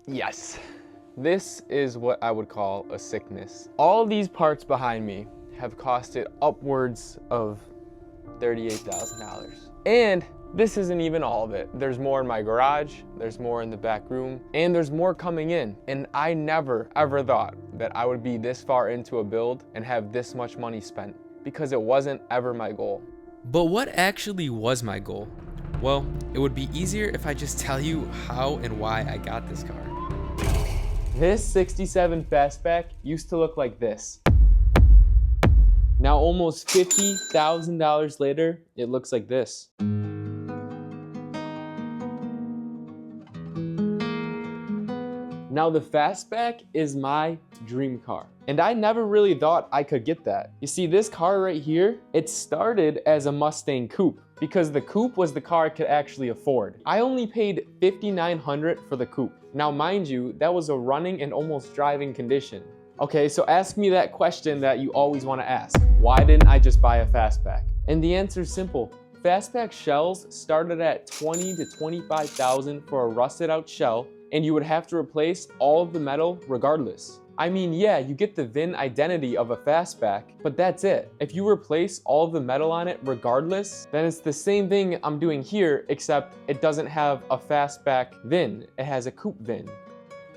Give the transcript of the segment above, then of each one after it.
Yes, this is what I would call a sickness. All these parts behind me have costed upwards of $38,000. And this isn't even all of it. There's more in my garage, there's more in the back room, and there's more coming in. And I never, ever thought that I would be this far into a build and have this much money spent, because it wasn't ever my goal. But what actually was my goal? Well, it would be easier if I just tell you how and why I got this car. This 67 Fastback used to look like this. Now almost $50,000 later, it looks like this. Now the Fastback is my dream car. And I never really thought I could get that. You see, this car right here, it started as a Mustang Coupe because the Coupe was the car I could actually afford. I only paid $5,900 for the Coupe. Now mind you, that was a running and almost driving condition. Okay, so ask me that question that you always want to ask. Why didn't I just buy a Fastback? And the answer is simple. Fastback shells started at $20,000 to $25,000 for a rusted out shell, and you would have to replace all of the metal regardless. I mean, yeah, you get the VIN identity of a Fastback, but that's it. If you replace all of the metal on it regardless, then it's the same thing I'm doing here, except it doesn't have a Fastback VIN. It has a Coupe VIN.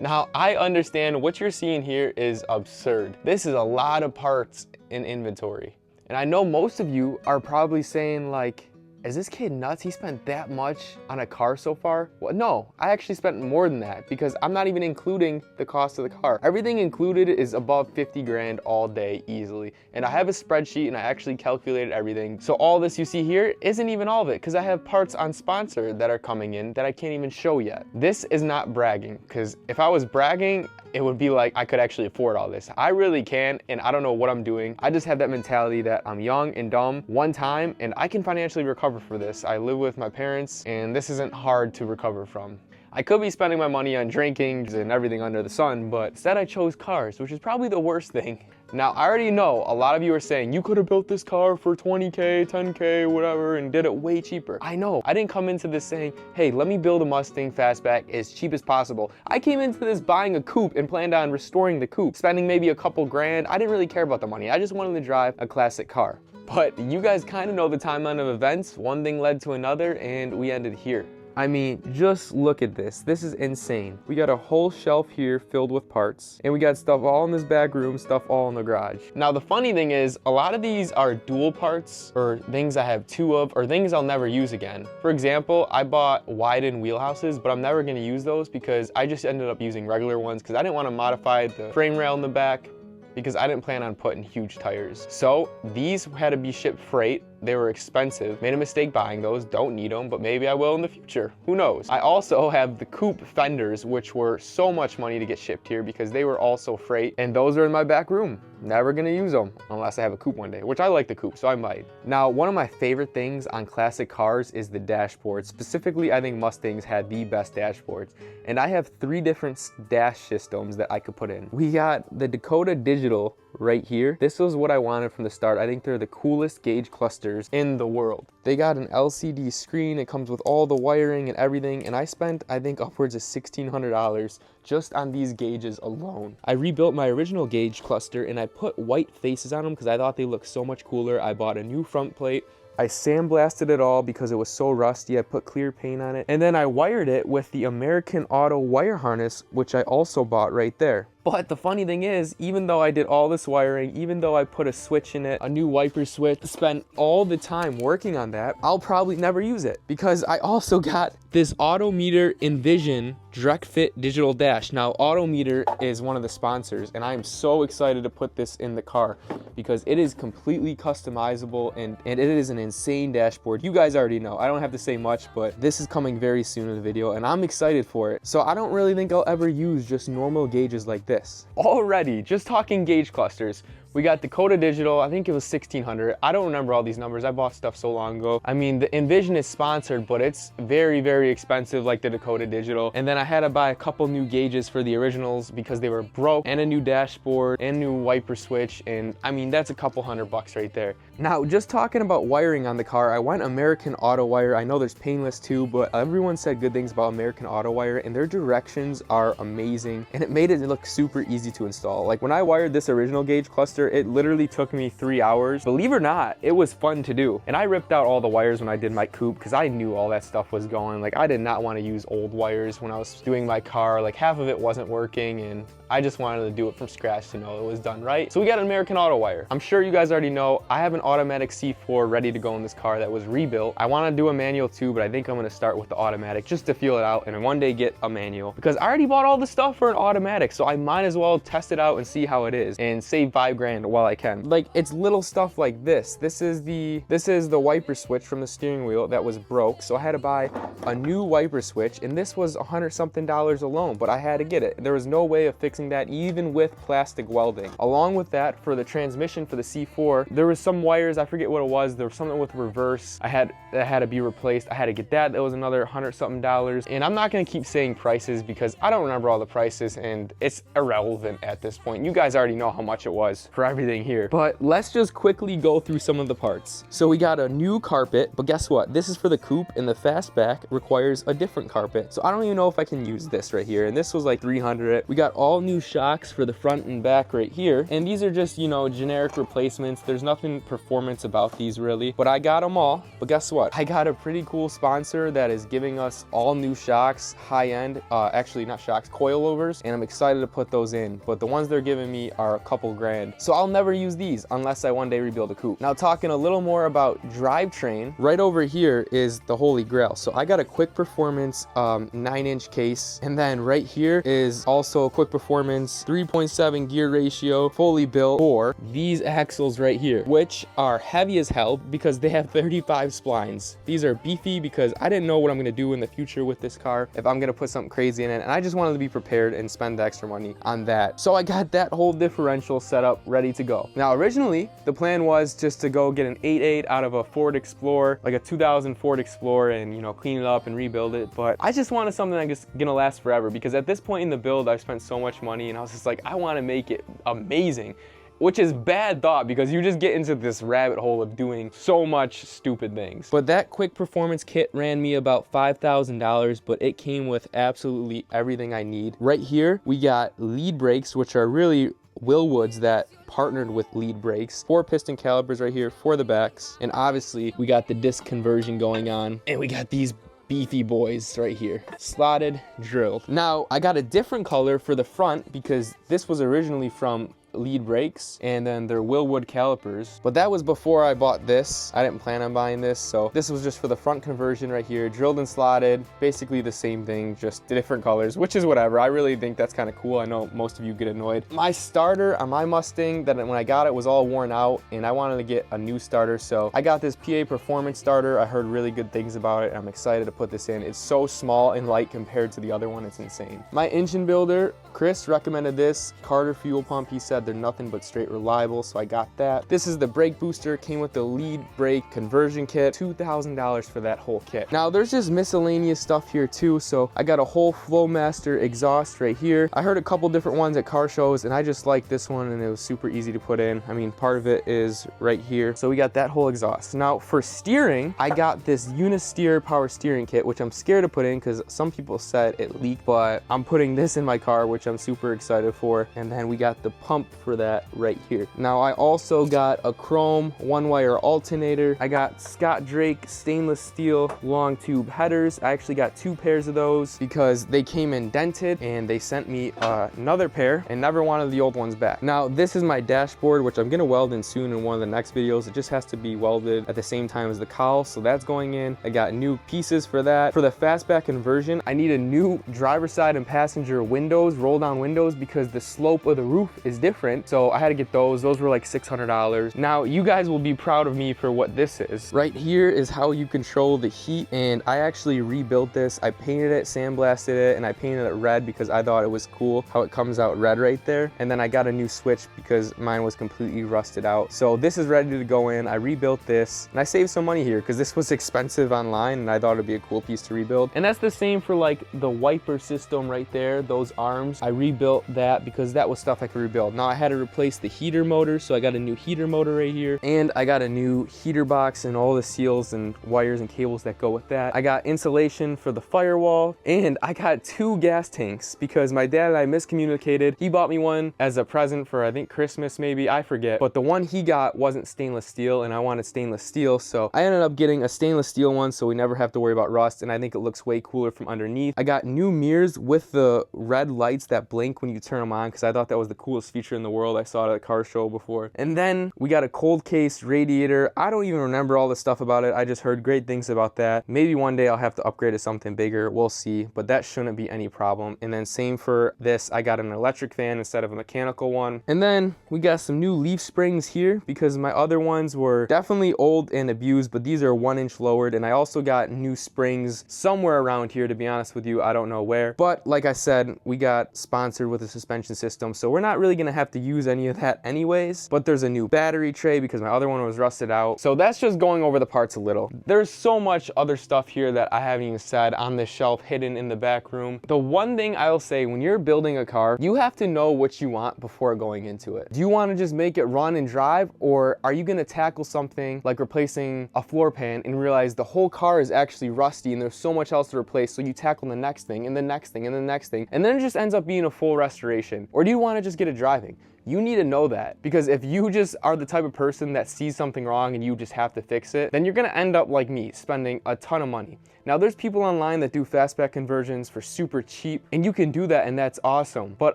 Now, I understand what you're seeing here is absurd. This is a lot of parts in inventory. And I know most of you are probably saying like, is this kid nuts? He spent that much on a car so far? Well, no, I actually spent more than that because I'm not even including the cost of the car. Everything included is above 50 grand all day easily. And I have a spreadsheet and I actually calculated everything. So all this you see here isn't even all of it because I have parts on sponsor that are coming in that I can't even show yet. This is not bragging because if I was bragging, it would be like I could actually afford all this. I really can, and I don't know what I'm doing. I just have that mentality that I'm young and dumb one time, and I can financially recover for this. I live with my parents, and this isn't hard to recover from. I could be spending my money on drinking and everything under the sun, but instead I chose cars, which is probably the worst thing. Now, I already know a lot of you are saying, you could have built this car for 20K, 10K, whatever, and did it way cheaper. I know. I didn't come into this saying, hey, let me build a Mustang Fastback as cheap as possible. I came into this buying a coupe and planned on restoring the coupe, spending maybe a couple grand. I didn't really care about the money. I just wanted to drive a classic car. But you guys kind of know the timeline of events. One thing led to another, and we ended here. I mean, just look at this. This is insane. We got a whole shelf here filled with parts, and we got stuff all in this back room, stuff all in the garage. Now, the funny thing is, a lot of these are dual parts, or things I have two of, or things I'll never use again. For example, I bought widened wheelhouses, but I'm never gonna use those because I just ended up using regular ones because I didn't want to modify the frame rail in the back because I didn't plan on putting huge tires. So these had to be shipped freight. They were expensive. Made a mistake buying those, don't need them, but maybe I will in the future. Who knows? I also have the coupe fenders, which were so much money to get shipped here because they were also freight, and those are in my back room. Never gonna use them unless I have a coupe one day, which I like the coupe, so I might. Now, one of my favorite things on classic cars is the dashboard. Specifically, I think Mustangs had the best dashboards, and I have 3 different dash systems that I could put in. We got the Dakota Digital right here. This was what I wanted from the start. I think they're the coolest gauge clusters in the world. They got an LCD screen. It comes with all the wiring and everything, and I spent, I think, upwards of $1,600 just on these gauges alone. I rebuilt my original gauge cluster and I put white faces on them because I thought they looked so much cooler. I bought a new front plate. I sandblasted it all because it was so rusty. I put clear paint on it. And then I wired it with the American Auto wire harness, which I also bought right there. But the funny thing is, even though I did all this wiring, even though I put a switch in it, a new wiper switch, spent all the time working on that, I'll probably never use it because I also got this Autometer Envision direct fit digital dash. Now, Autometer is one of the sponsors, and I am so excited to put this in the car because it is completely customizable and it is an insane dashboard. You guys already know. I don't have to say much, but this is coming very soon in the video, and I'm excited for it. So I don't really think I'll ever use just normal gauges like this. Already, just talking gauge clusters, We got Dakota Digital, I think it was 1600. I don't remember all these numbers. I bought stuff so long ago. I mean, the Envision is sponsored, but it's very, very expensive like the Dakota Digital. And then I had to buy a couple new gauges for the originals because they were broke, and a new dashboard and new wiper switch. And I mean, that's a couple $100 right there. Now, just talking about wiring on the car, I went American Auto Wire. I know there's Painless too, but everyone said good things about American Auto Wire, and their directions are amazing, and it made it look super easy to install. Like when I wired this original gauge cluster, it literally took me 3 hours. Believe it or not, it was fun to do. And I ripped out all the wires when I did my coupe because I knew all that stuff was going. Like I did not want to use old wires when I was doing my car. Like half of it wasn't working, and I just wanted to do it from scratch to know it was done right. So we got an American Auto Wire. I'm sure you guys already know, I have an automatic C4 ready to go in this car that was rebuilt. I want to do a manual too, but I think I'm going to start with the automatic just to feel it out and one day get a manual, because I already bought all the stuff for an automatic, so I might as well test it out and see how it is and save 5 grand while I can. Like it's little stuff like this. This is the wiper switch from the steering wheel that was broke, so I had to buy a new wiper switch, and this was $100 something alone, but I had to get it. There was no way of fixing that even with plastic welding. Along with that, for the transmission for the C4, there was some wires, I forget what it was, there was something with reverse that had to be replaced. I had to get that. That was another $100 something. And I'm not going to keep saying prices because I don't remember all the prices and it's irrelevant at this point. You guys already know how much it was for everything here. But let's just quickly go through some of the parts. So we got a new carpet, but guess what? This is for the coupe, and the Fastback requires a different carpet. So I don't even know if I can use this right here. And this was like $300. We got all new shocks for the front and back right here, and these are just, you know, generic replacements. There's nothing performance about these really, but I got them all. But guess what? I got a pretty cool sponsor that is giving us all new shocks, high-end, actually not shocks, coilovers, and I'm excited to put those in. But the ones they're giving me are a couple grand, so I'll never use these unless I one day rebuild a coupe. Now talking a little more about drivetrain, right over here is the holy grail. So I got a Quick Performance 9-inch case, and then right here is also a Quick Performance 3.7 gear ratio, fully built for these axles right here, which are heavy as hell because they have 35 splines. These are beefy because I didn't know what I'm going to do in the future with this car, if I'm going to put something crazy in it, and I just wanted to be prepared and spend the extra money on that. So I got that whole differential set up ready to go. Now originally the plan was just to go get an 8.8 out of a Ford Explorer, like a 2000 Ford Explorer, and you know, clean it up and rebuild it. But I just wanted something that's gonna last forever, because at this point in the build I've spent so much money, and I was just like, I want to make it amazing. Which is bad thought because you just get into this rabbit hole of doing so much stupid things. But that Quick Performance kit ran me about $5,000, but it came with absolutely everything I need. Right here, we got lead brakes, which are really Willwoods that partnered with lead brakes. 4 piston calipers right here for the backs. And obviously, we got the disc conversion going on. And we got these beefy boys right here, slotted, drilled. Now, I got a different color for the front because this was originally from lead brakes, and then they're Willwood calipers, but that was before I bought this. I didn't plan on buying this, so this was just for the front conversion right here, drilled and slotted, basically the same thing, just different colors, which is whatever. I really think that's kind of cool. I know most of you get annoyed. My starter on my Mustang, that when I got it, was all worn out, and I wanted to get a new starter, so I got this PA Performance starter. I heard really good things about it, and I'm excited to put this in. It's so small and light compared to the other one. It's insane. My engine builder, Chris, recommended this Carter fuel pump. He said they're nothing but straight reliable, so I got that. This is the brake booster, came with the lead brake conversion kit, $2,000 for that whole kit. Now there's just miscellaneous stuff here too, so I got a whole Flowmaster exhaust right here. I heard a couple different ones at car shows, and I just like this one, and it was super easy to put in. I mean, part of it is right here, so we got that whole exhaust. Now for steering, I got this Unisteer power steering kit, which I'm scared to put in because some people said it leaked, but I'm putting this in my car, which I'm super excited for. And then we got the pump for that right here. Now I also got a chrome 1-wire alternator. I got Scott Drake stainless steel long tube headers. I actually got 2 pairs of those because they came indented, and they sent me another pair and never wanted the old ones back. Now this is my dashboard, which I'm gonna weld in soon in one of the next videos. It just has to be welded at the same time as the cowl, so that's going in. I got new pieces for that. For the Fastback conversion, I need a new driver's side and passenger windows, roll down windows, because the slope of the roof is different different, so I had to get those. Those were like $600. Now, you guys will be proud of me for what this is. Right here is how you control the heat, and I actually rebuilt this. I painted it, sandblasted it, and I painted it red because I thought it was cool how it comes out red right there. And then I got a new switch because mine was completely rusted out. So this is ready to go in. I rebuilt this, and I saved some money here because this was expensive online, and I thought it'd be a cool piece to rebuild. And that's the same for like the wiper system right there, those arms. I rebuilt that because that was stuff I could rebuild. Now I had to replace the heater motor, so I got a new heater motor right here, and I got a new heater box and all the seals and wires and cables that go with that. I got insulation for the firewall, and I got 2 gas tanks because my dad and I miscommunicated. He bought me one as a present for, I think, Christmas maybe, I forget, but the one he got wasn't stainless steel, and I wanted stainless steel, so I ended up getting a stainless steel one so we never have to worry about rust, and I think it looks way cooler from underneath. I got new mirrors with the red lights that blink when you turn them on because I thought that was the coolest feature in the world. I saw it at a car show before. And then we got a cold case radiator. I don't even remember all the stuff about it. I just heard great things about that. Maybe one day I'll have to upgrade to something bigger. We'll see, but that shouldn't be any problem. And then same for this. I got an electric fan instead of a mechanical one. And then we got some new leaf springs here because my other ones were definitely old and abused, but these are 1 inch lowered. And I also got new springs somewhere around here, to be honest with you. I don't know where, but like I said, we got sponsored with a suspension system, so we're not really gonna have to use any of that anyways. But there's a new battery tray because my other one was rusted out. So that's just going over the parts a little. There's so much other stuff here that I haven't even said on this shelf hidden in the back room. The one thing I'll say, when you're building a car, you have to know what you want before going into it. Do you want to just make it run and drive, or are you gonna tackle something like replacing a floor pan and realize the whole car is actually rusty and there's so much else to replace, so you tackle the next thing and the next thing and the next thing, and then it just ends up being a full restoration? Or do you want to just get it driving? You need to know that, because if you just are the type of person that sees something wrong and you just have to fix it, then you're gonna end up like me, spending a ton of money. Now, there's people online that do fastback conversions for super cheap, and you can do that, and that's awesome. But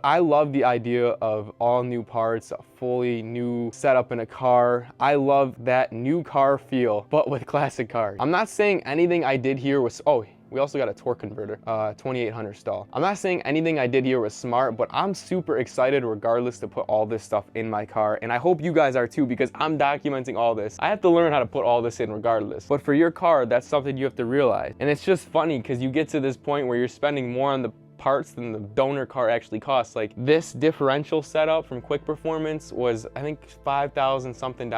I love the idea of all new parts, a fully new setup in a car. I love that new car feel, but with classic cars. I'm not saying anything I did here was, oh, we also got a torque converter, 2800 stall. I'm not saying anything I did here was smart, but I'm super excited regardless to put all this stuff in my car. And I hope you guys are too, because I'm documenting all this. I have to learn how to put all this in regardless. But for your car, that's something you have to realize. And it's just funny because you get to this point where you're spending more on the parts than the donor car actually costs. Like this differential setup from Quick Performance was, I think, $5,000 something.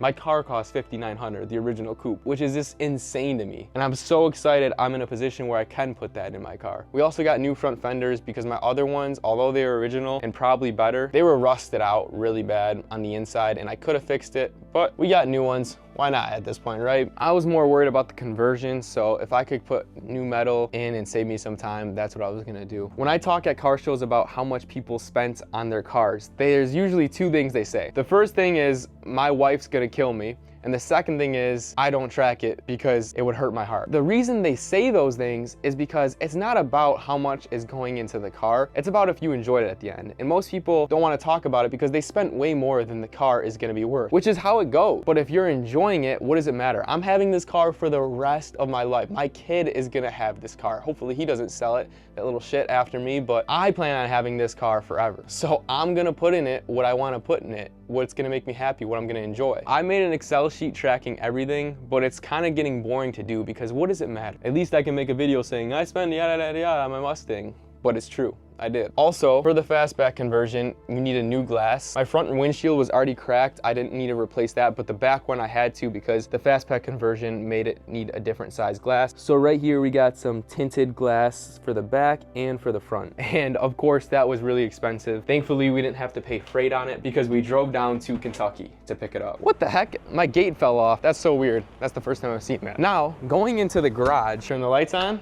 My car cost $5,900, the original coupe, which is just insane to me. And I'm so excited I'm in a position where I can put that in my car. We also got new front fenders because my other ones, although they were original and probably better, they were rusted out really bad on the inside, and I could have fixed it, but we got new ones. Why not at this point, right? I was more worried about the conversion, so if I could put new metal in and save me some time, that's what I was gonna do. When I talk at car shows about how much people spent on their cars, there's usually 2 things they say. The first thing is, my wife's gonna kill me. And the second thing is, I don't track it because it would hurt my heart. The reason they say those things is because it's not about how much is going into the car. It's about if you enjoyed it at the end. And most people don't want to talk about it because they spent way more than the car is going to be worth, which is how it goes. But if you're enjoying it, what does it matter? I'm having this car for the rest of my life. My kid is going to have this car. Hopefully he doesn't sell it, that little shit, after me, but I plan on having this car forever. So I'm going to put in it what I want to put in it, what's going to make me happy, what I'm going to enjoy. I made an Excel sheet tracking everything, but it's kind of getting boring to do because what does it matter? At least I can make a video saying I spent yada yada yada on my Mustang, but it's true. I did. Also, for the fastback conversion, you need a new glass. My front windshield was already cracked. I didn't need to replace that, but the back one I had to because the fastback conversion made it need a different size glass. So right here, we got some tinted glass for the back and for the front. And of course, that was really expensive. Thankfully, we didn't have to pay freight on it because we drove down to Kentucky to pick it up. What the heck? My gate fell off. That's so weird. That's the first time I've seen that. Now, going into the garage, turn the lights on.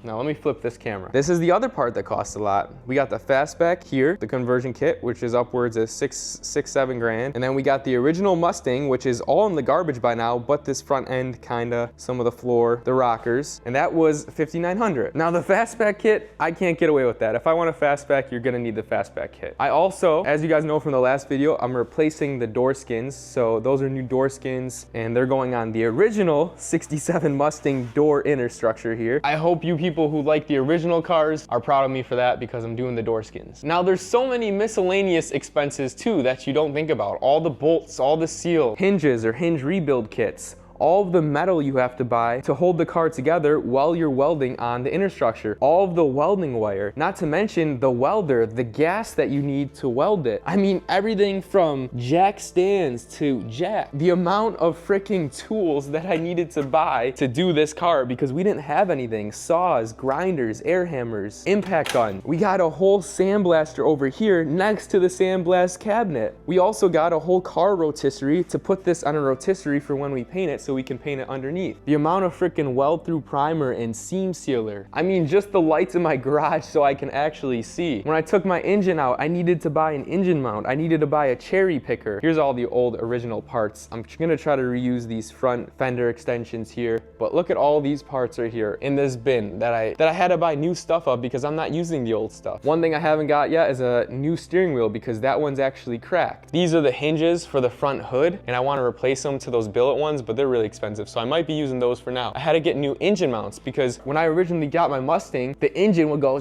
Now let me flip this camera. This is the other part that costs a lot. We got the fastback here, the conversion kit, which is upwards of $7 grand. And then we got the original Mustang, which is all in the garbage by now, but this front end, kinda, some of the floor, the rockers, and that was $5,900. Now the fastback kit, I can't get away with that. If I want a fastback, you're gonna need the fastback kit. I also, as you guys know from the last video, I'm replacing the door skins. So those are new door skins, and they're going on the original '67 Mustang door inner structure here. I hope you people people who like the original cars are proud of me for that because I'm doing the door skins. Now there's so many miscellaneous expenses too that you don't think about. All the bolts, all the seal, hinges or hinge rebuild kits, all of the metal you have to buy to hold the car together while you're welding on the inner structure, all of the welding wire, not to mention the welder, the gas that you need to weld it. I mean, everything from jack stands to jack. The amount of freaking tools that I needed to buy to do this car because we didn't have anything. Saws, grinders, air hammers, impact gun. We got a whole sandblaster over here next to the sandblast cabinet. We also got a whole car rotisserie to put this on a rotisserie for when we paint it, so we can paint it underneath. The amount of freaking weld through primer and seam sealer. I mean, just the lights in my garage so I can actually see. When I took my engine out, I needed to buy an engine mount. I needed to buy a cherry picker. Here's all the old original parts. I'm gonna try to reuse these front fender extensions here, but look at all these parts right here in this bin that I had to buy new stuff of because I'm not using the old stuff. One thing I haven't got yet is a new steering wheel because that one's actually cracked. These are the hinges for the front hood, and I want to replace them to those billet ones, but they're really expensive, so I might be using those for now. I had to get new engine mounts because when I originally got my Mustang, the engine would go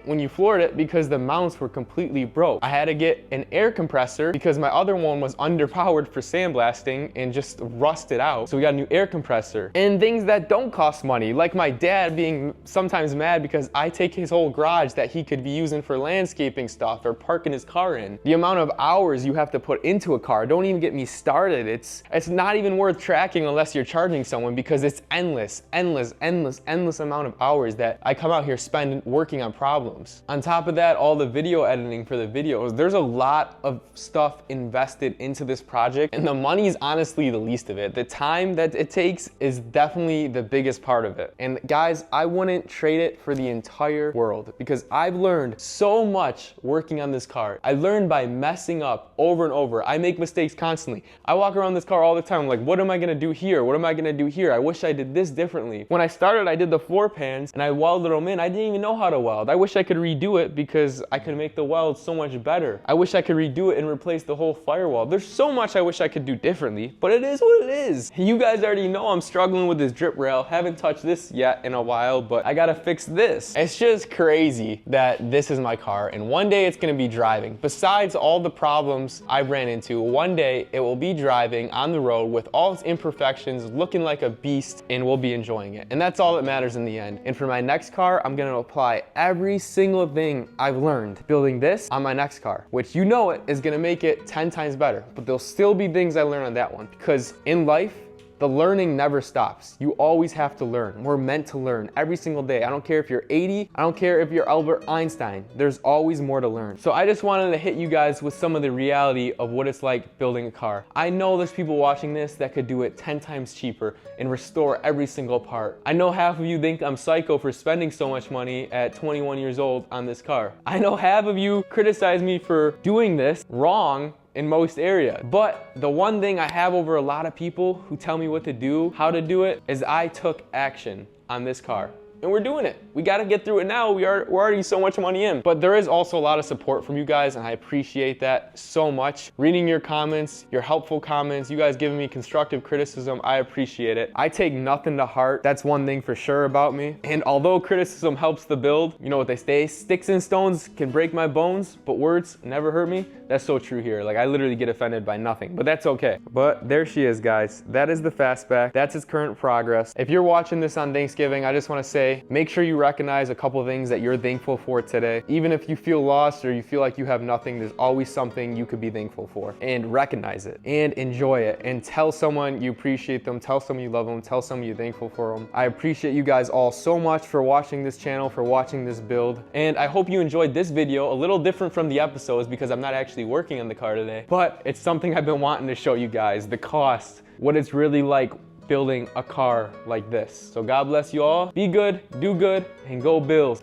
when you floored it because the mounts were completely broke. I had to get an air compressor because my other one was underpowered for sandblasting and just rusted out, so we got a new air compressor. And things that don't cost money, like my dad being sometimes mad because I take his whole garage that he could be using for landscaping stuff or parking his car in. The amount of hours you have to put into a car, don't even get me started. It's not even worth tracking unless you're charging someone because it's endless amount of hours that I come out here spend working on problems. On top of that, all the video editing for the videos, there's a lot of stuff invested into this project, and the money is honestly the least of it. The time that it takes is definitely the biggest part of it. And guys, I wouldn't trade it for the entire world because I've learned so much working on this car. I learned by messing up over and over. I make mistakes constantly. I walk around this car all the time. I'm like, what am I gonna do here? What am I gonna do here? I wish I did this differently. When I started, I did the floor pans and I welded them in. I didn't even know how to weld. I wish I could redo it because I could make the weld so much better. I wish I could redo it and replace the whole firewall. There's so much I wish I could do differently, but it is what it is. You guys already know I'm struggling with this drip rail. Haven't touched this yet in a while, but I gotta fix this. It's just crazy that this is my car and one day it's gonna be driving. Besides all the problems I ran into, one day it will be driving on the road with all its imperfections, looking like a beast, and we'll be enjoying it. And that's all that matters in the end. And for my next car, I'm gonna apply every single thing I've learned building this on my next car, which you know it is gonna make it 10 times better, but there'll still be things I learn on that one because in life, the learning never stops. You always have to learn. We're meant to learn every single day. I don't care if you're 80, I don't care if you're Albert Einstein. There's always more to learn. So I just wanted to hit you guys with some of the reality of what it's like building a car. I know there's people watching this that could do it 10 times cheaper and restore every single part. I know half of you think I'm psycho for spending so much money at 21 years old on this car. I know half of you criticize me for doing this wrong in most areas. But the one thing I have over a lot of people who tell me what to do, how to do it, is I took action on this car. And we're doing it. We got to get through it now. We're already so much money in. But there is also a lot of support from you guys, and I appreciate that so much. Reading your comments, your helpful comments, you guys giving me constructive criticism, I appreciate it. I take nothing to heart. That's one thing for sure about me. And although criticism helps the build, you know what they say, sticks and stones can break my bones, but words never hurt me. That's so true here. Like, I literally get offended by nothing, but that's okay. But there she is, guys. That is the Fastback. That's its current progress. If you're watching this on Thanksgiving, I just want to say, make sure you recognize a couple of things that you're thankful for today. Even if you feel lost or you feel like you have nothing, there's always something you could be thankful for. And recognize it and enjoy it and tell someone you appreciate them, tell someone you love them, tell someone you're thankful for them. I appreciate you guys all so much for watching this channel, for watching this build. And I hope you enjoyed this video, a little different from the episodes because I'm not actually working on the car today, but it's something I've been wanting to show you guys, the cost, what it's really like building a car like this. So God bless you all. Be good, do good, and go Bills.